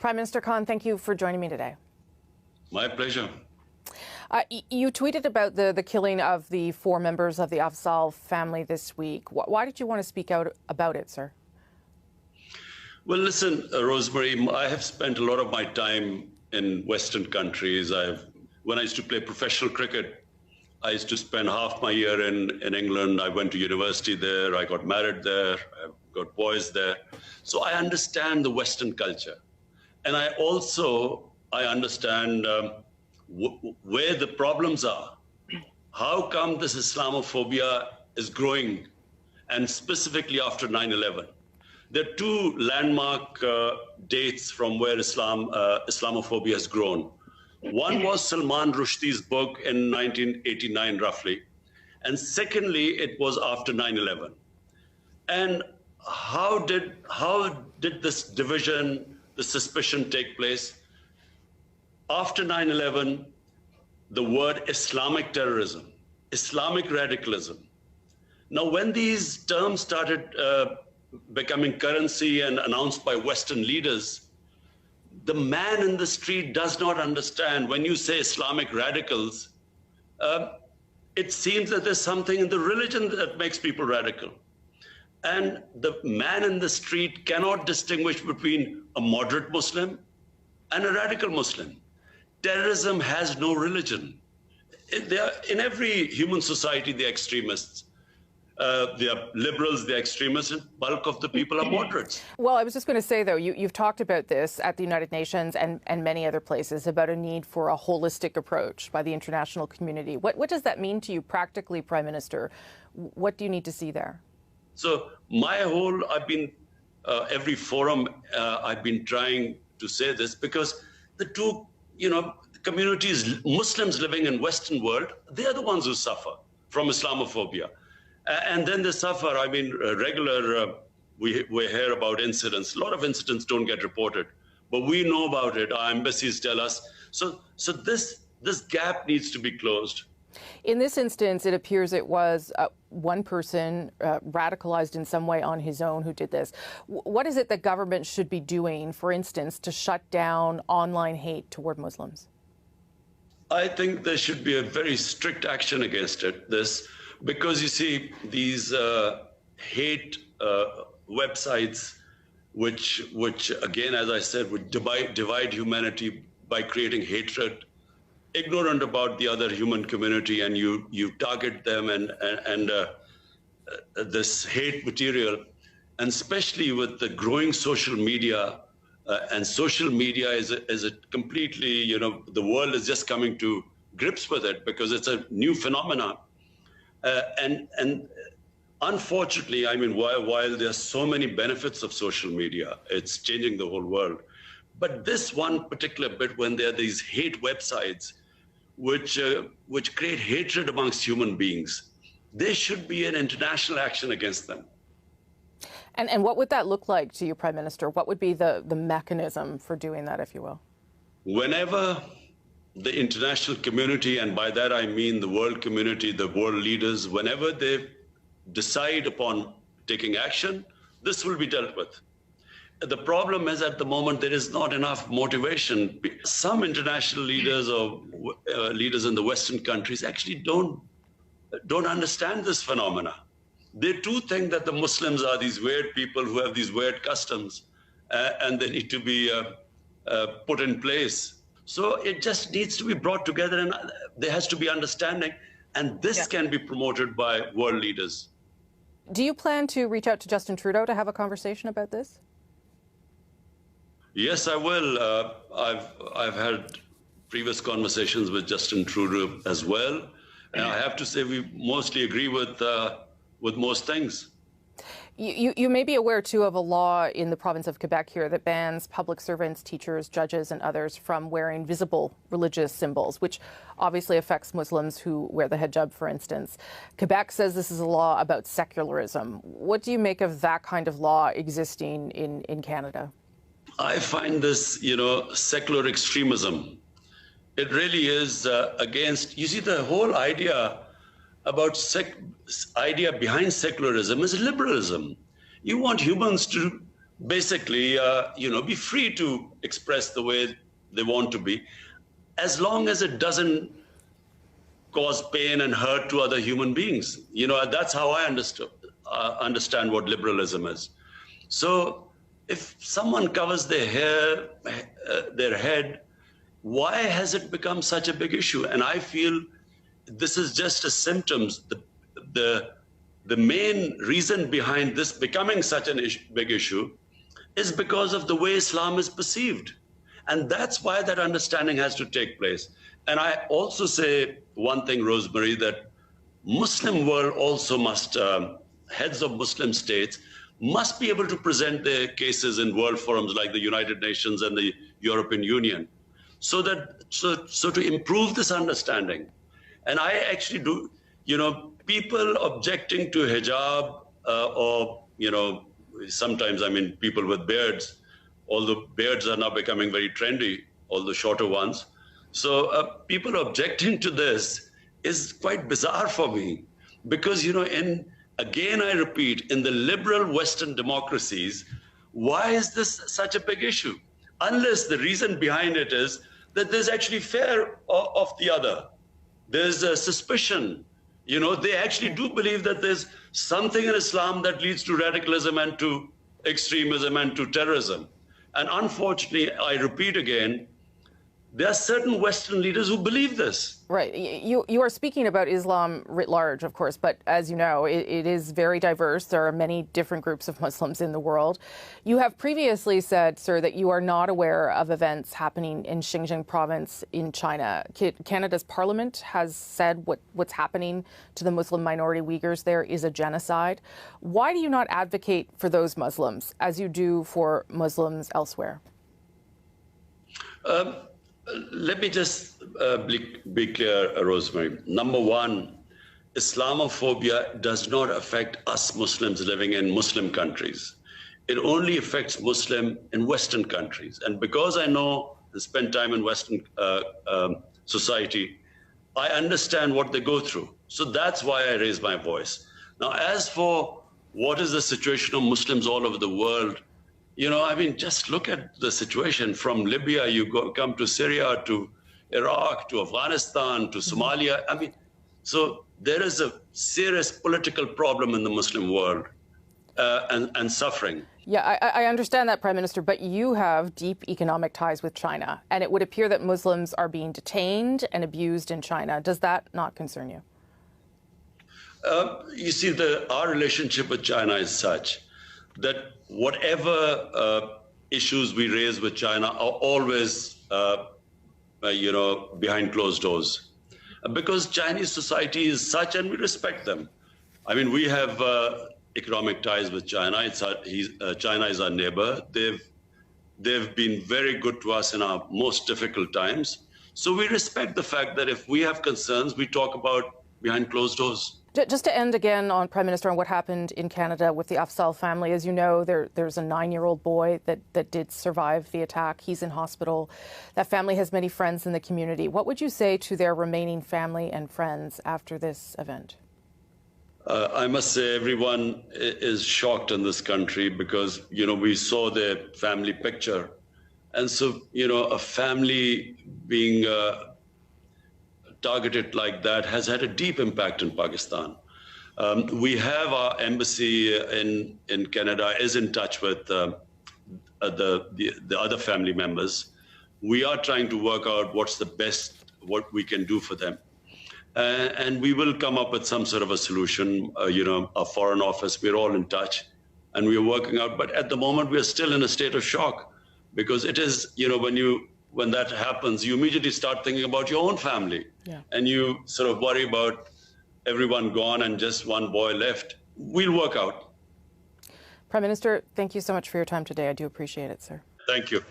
Prime Minister Khan, thank you for joining me today. My pleasure. You tweeted about the killing of the 4 members of the Afzal family this week. Why did you want to speak out about it, sir? Well, listen, Rosemary, I have spent a lot of my time in Western countries. When I used to play professional cricket, I used to spend half my year in England. I went to university there. I got married there. I've got boys there. So I understand the Western culture. And I understand where the problems are. How come this Islamophobia is growing, and specifically after 9/11? There are 2 landmark dates from where Islamophobia has grown. One was Salman Rushdie's book in 1989, roughly. And secondly, it was after 9/11. And how did this division, the suspicion take place? After 9/11, the word Islamic terrorism, Islamic radicalism. Now, when these terms started becoming currency and announced by Western leaders, the man in the street does not understand. When you say Islamic radicals, it seems that there's something in the religion that makes people radical. And the man in the street cannot distinguish between a moderate Muslim and a radical Muslim. Terrorism has no religion. In every human society, they're extremists. They are liberals, they're extremists, and bulk of the people are moderates. Well, I was just going to say, though, you've talked about this at the United Nations and many other places about a need for a holistic approach by the international community. What does that mean to you practically, Prime Minister? What do you need to see there? So I've been, every forum, I've been trying to say this because the 2, communities, Muslims living in Western world, they're the ones who suffer from Islamophobia. And then they suffer, we hear about incidents. A lot of incidents don't get reported, but we know about it. Our embassies tell us. So this gap needs to be closed. In this instance, it appears it was one person radicalized in some way on his own who did this. What is it that government should be doing, for instance, to shut down online hate toward Muslims? I think there should be a very strict action against this. Because you see, these hate websites, which again, as I said, would divide humanity by creating hatred, ignorant about the other human community, and you target them and this hate material, and especially with the growing social media, and social media is a completely, the world is just coming to grips with it because it's a new phenomenon. And unfortunately, while there are so many benefits of social media, it's changing the whole world. But this one particular bit, when there are these hate websites, which create hatred amongst human beings, there should be an international action against them. And what would that look like to you, Prime Minister? What would be the mechanism for doing that, if you will? Whenever the international community, and by that I mean the world community, the world leaders, whenever they decide upon taking action, this will be dealt with. The problem is, at the moment, there is not enough motivation. Some international leaders or leaders in the Western countries actually don't understand this phenomena. They too think that the Muslims are these weird people who have these weird customs, and they need to be put in place. So it just needs to be brought together, and there has to be understanding, and this can be promoted by world leaders. Do you plan to reach out to Justin Trudeau to have a conversation about this? Yes, I will. I've had previous conversations with Justin Trudeau as well, and I have to say we mostly agree with most things. You may be aware, too, of a law in the province of Quebec here that bans public servants, teachers, judges, and others from wearing visible religious symbols, which obviously affects Muslims who wear the hijab, for instance. Quebec says this is a law about secularism. What do you make of that kind of law existing in Canada? I find this, secular extremism. It really is against, you see, the whole idea behind secularism is liberalism. You want humans to basically, be free to express the way they want to be, as long as it doesn't cause pain and hurt to other human beings. That's how I understand what liberalism is. So if someone covers their hair, their head, why has it become such a big issue? And I feel this is just a symptom. The main reason behind this becoming such a big issue is because of the way Islam is perceived. And that's why that understanding has to take place. And I also say one thing, Rosemary, that Muslim world also must, heads of Muslim states must be able to present their cases in world forums like the United Nations and the European Union, so to improve this understanding. And I actually do, people objecting to hijab or, sometimes, people with beards, although beards are now becoming very trendy, although shorter ones. So people objecting to this is quite bizarre for me, because, again, I repeat, in the liberal Western democracies, why is this such a big issue? Unless the reason behind it is that there's actually fear of the other. There's a suspicion. They actually do believe that there's something in Islam that leads to radicalism and to extremism and to terrorism. And unfortunately, I repeat again, there are certain Western leaders who believe this. Right. You are speaking about Islam writ large, of course, but as you know, it is very diverse. There are many different groups of Muslims in the world. You have previously said, sir, that you are not aware of events happening in Xinjiang province in China. Canada's parliament has said what's happening to the Muslim minority Uyghurs there is a genocide. Why do you not advocate for those Muslims as you do for Muslims elsewhere? Let me just be clear, Rosemary. Number one, Islamophobia does not affect us Muslims living in Muslim countries. It only affects Muslims in Western countries. And because I know and spend time in Western society, I understand what they go through. So that's why I raise my voice. Now, as for what is the situation of Muslims all over the world, just look at the situation from Libya, come to Syria, to Iraq, to Afghanistan, to Somalia. So there is a serious political problem in the Muslim world and suffering. Yeah, I understand that, Prime Minister, but you have deep economic ties with China, and it would appear that Muslims are being detained and abused in China. Does that not concern you? You see, our relationship with China is such that whatever issues we raise with China are always, behind closed doors. Because Chinese society is such, and we respect them. We have economic ties with China. China is our neighbor. They've been very good to us in our most difficult times. So we respect the fact that if we have concerns, we talk about behind closed doors. Just to end again on, Prime Minister, on what happened in Canada with the Afzal family. As you know, there's a 9-year-old boy that did survive the attack. He's in hospital. That family has many friends in the community. What would you say to their remaining family and friends after this event? I must say everyone is shocked in this country because, we saw their family picture. And so, a family being targeted like that has had a deep impact in Pakistan. We have our embassy in Canada is in touch with the other family members. We are trying to work out what we can do for them. And we will come up with some sort of a solution. Our foreign office, we're all in touch and we're working out. But at the moment, we're still in a state of shock because it is, when that happens, you immediately start thinking about your own family. Yeah. And you sort of worry about everyone gone and just one boy left. We'll work out. Prime Minister, thank you so much for your time today. I do appreciate it, sir. Thank you.